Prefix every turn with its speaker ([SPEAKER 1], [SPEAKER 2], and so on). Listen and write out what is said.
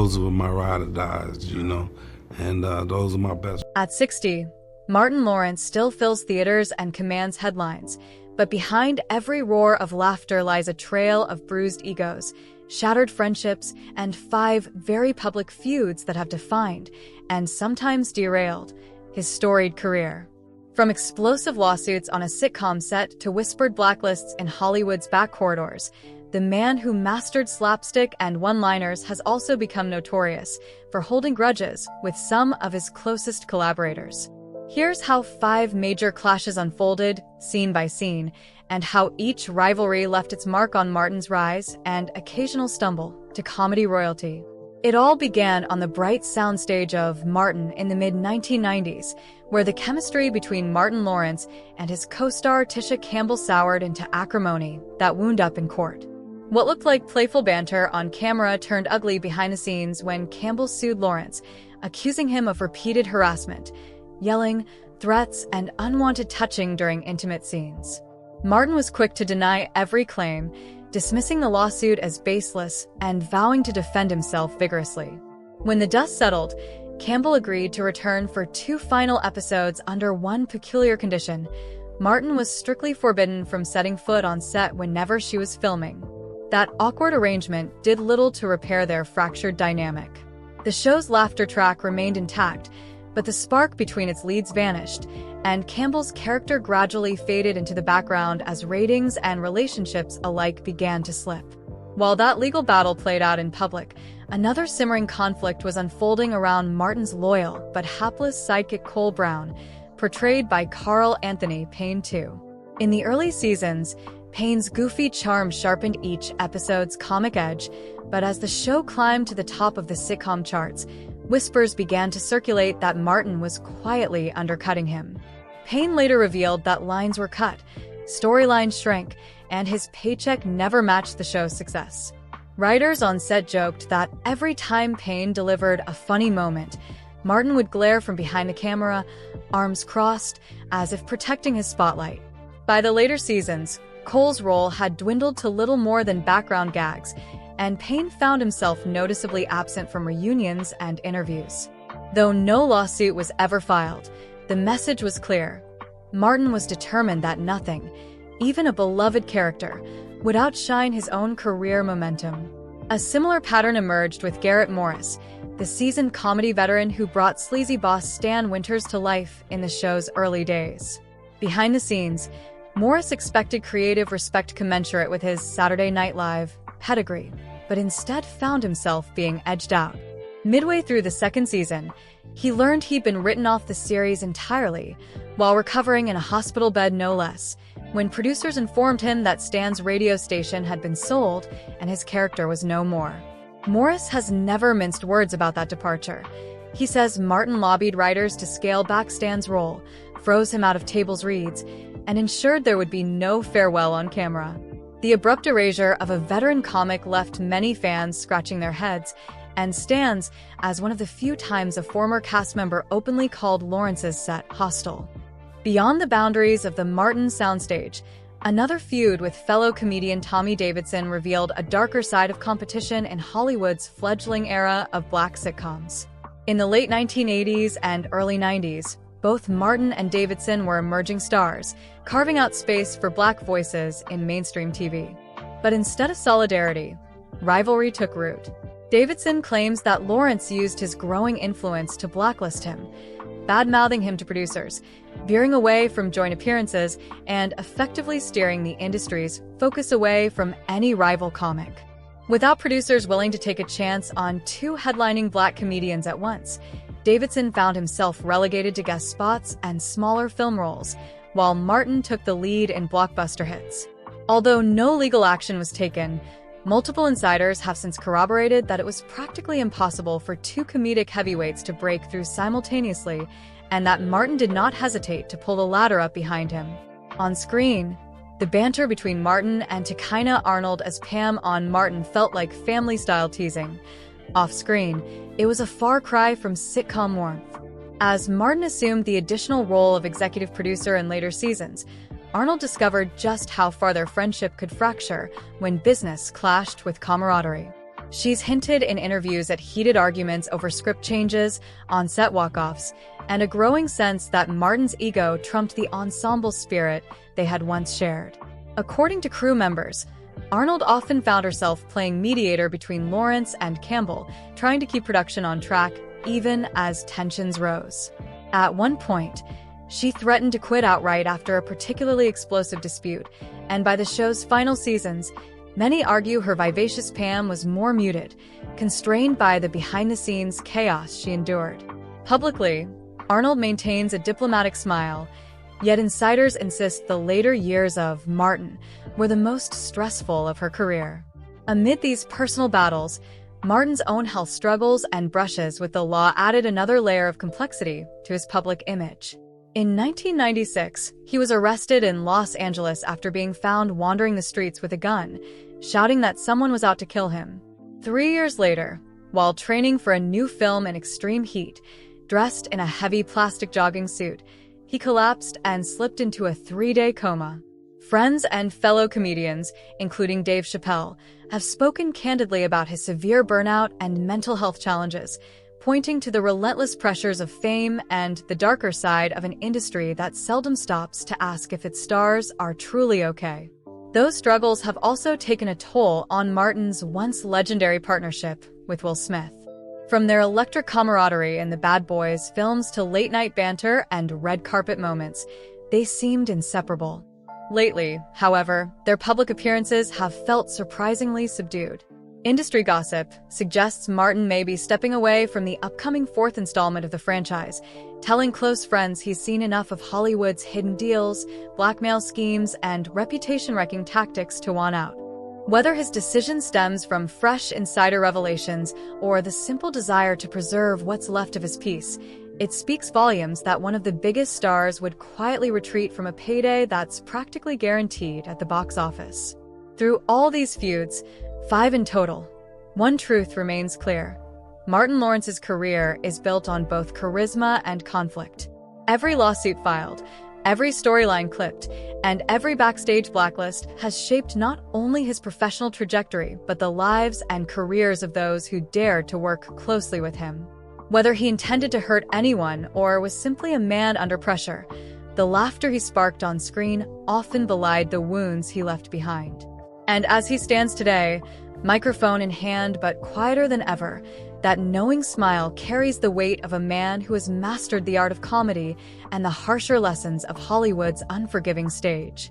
[SPEAKER 1] those were my ride or dies, and those are my best.
[SPEAKER 2] At 60, Martin Lawrence still fills theaters and commands headlines, but behind every roar of laughter lies a trail of bruised egos, shattered friendships, and 5 very public feuds that have defined, and sometimes derailed, his storied career. From explosive lawsuits on a sitcom set to whispered blacklists in Hollywood's back corridors, the man who mastered slapstick and one-liners has also become notorious for holding grudges with some of his closest collaborators. Here's how 5 major clashes unfolded, scene by scene, and how each rivalry left its mark on Martin's rise and occasional stumble to comedy royalty. It all began on the bright soundstage of Martin in the mid-1990s, where the chemistry between Martin Lawrence and his co-star Tisha Campbell soured into acrimony that wound up in court. What looked like playful banter on camera turned ugly behind the scenes when Campbell sued Lawrence, accusing him of repeated harassment, yelling, threats, and unwanted touching during intimate scenes. Martin was quick to deny every claim, dismissing the lawsuit as baseless and vowing to defend himself vigorously. When the dust settled, Campbell agreed to return for 2 final episodes under one peculiar condition. Martin was strictly forbidden from setting foot on set whenever she was filming. That awkward arrangement did little to repair their fractured dynamic. The show's laughter track remained intact, but the spark between its leads vanished, and Campbell's character gradually faded into the background as ratings and relationships alike began to slip. While that legal battle played out in public, another simmering conflict was unfolding around Martin's loyal but hapless sidekick Cole Brown, portrayed by Carl Anthony Payne II. In the early seasons, Payne's goofy charm sharpened each episode's comic edge, but as the show climbed to the top of the sitcom charts, whispers began to circulate that Martin was quietly undercutting him. Payne later revealed that lines were cut, storylines shrank, and his paycheck never matched the show's success. Writers on set joked that every time Payne delivered a funny moment, Martin would glare from behind the camera, arms crossed, as if protecting his spotlight. By the later seasons, Cole's role had dwindled to little more than background gags, and Payne found himself noticeably absent from reunions and interviews. Though no lawsuit was ever filed, the message was clear. Martin was determined that nothing, even a beloved character, would outshine his own career momentum. A similar pattern emerged with Garrett Morris, the seasoned comedy veteran who brought sleazy boss Stan Winters to life in the show's early days. Behind the scenes, Morris expected creative respect commensurate with his Saturday Night Live pedigree, but instead found himself being edged out. Midway through the 2nd season, he learned he'd been written off the series entirely, while recovering in a hospital bed no less, when producers informed him that Stan's radio station had been sold and his character was no more. Morris has never minced words about that departure. He says Martin lobbied writers to scale back Stan's role, froze him out of tables reads, and ensured there would be no farewell on camera. The abrupt erasure of a veteran comic left many fans scratching their heads, and stands as one of the few times a former cast member openly called Lawrence's set hostile. Beyond the boundaries of the Martin soundstage, another feud with fellow comedian Tommy Davidson revealed a darker side of competition in Hollywood's fledgling era of black sitcoms. In the late 1980s and early 90s, both Martin and Davidson were emerging stars, carving out space for black voices in mainstream TV. But instead of solidarity, rivalry took root. Davidson claims that Lawrence used his growing influence to blacklist him, bad-mouthing him to producers, veering away from joint appearances, and effectively steering the industry's focus away from any rival comic. Without producers willing to take a chance on 2 headlining black comedians at once, Davidson found himself relegated to guest spots and smaller film roles, while Martin took the lead in blockbuster hits. Although no legal action was taken, multiple insiders have since corroborated that it was practically impossible for 2 comedic heavyweights to break through simultaneously, and that Martin did not hesitate to pull the ladder up behind him. On screen, the banter between Martin and Tichina Arnold as Pam on Martin felt like family-style teasing. Off-screen, it was a far cry from sitcom warmth. As Martin assumed the additional role of executive producer in later seasons, Arnold discovered just how far their friendship could fracture when business clashed with camaraderie. She's hinted in interviews at heated arguments over script changes, on-set walk-offs, and a growing sense that Martin's ego trumped the ensemble spirit they had once shared. According to crew members, Arnold often found herself playing mediator between Lawrence and Campbell, trying to keep production on track even as tensions rose. At one point, she threatened to quit outright after a particularly explosive dispute, and by the show's final seasons, many argue her vivacious Pam was more muted, constrained by the behind-the-scenes chaos she endured. Publicly, Arnold maintains a diplomatic smile, yet insiders insist the later years of Martin were the most stressful of her career. Amid these personal battles, Martin's own health struggles and brushes with the law added another layer of complexity to his public image. In 1996, he was arrested in Los Angeles after being found wandering the streets with a gun, shouting that someone was out to kill him. 3 years later, while training for a new film in extreme heat, dressed in a heavy plastic jogging suit, he collapsed and slipped into a 3-day coma. Friends and fellow comedians, including Dave Chappelle, have spoken candidly about his severe burnout and mental health challenges, pointing to the relentless pressures of fame and the darker side of an industry that seldom stops to ask if its stars are truly okay. Those struggles have also taken a toll on Martin's once legendary partnership with Will Smith. From their electric camaraderie in the Bad Boys films to late-night banter and red carpet moments, they seemed inseparable. Lately, however, their public appearances have felt surprisingly subdued. Industry gossip suggests Martin may be stepping away from the upcoming 4th installment of the franchise, telling close friends he's seen enough of Hollywood's hidden deals, blackmail schemes, and reputation-wrecking tactics to want out. Whether his decision stems from fresh insider revelations or the simple desire to preserve what's left of his peace, it speaks volumes that one of the biggest stars would quietly retreat from a payday that's practically guaranteed at the box office. Through all these feuds, 5 in total, one truth remains clear. Martin Lawrence's career is built on both charisma and conflict. Every lawsuit filed, every storyline clipped, and every backstage blacklist has shaped not only his professional trajectory, but the lives and careers of those who dared to work closely with him. Whether he intended to hurt anyone or was simply a man under pressure, the laughter he sparked on screen often belied the wounds he left behind. And as he stands today, microphone in hand but quieter than ever, that knowing smile carries the weight of a man who has mastered the art of comedy and the harsher lessons of Hollywood's unforgiving stage.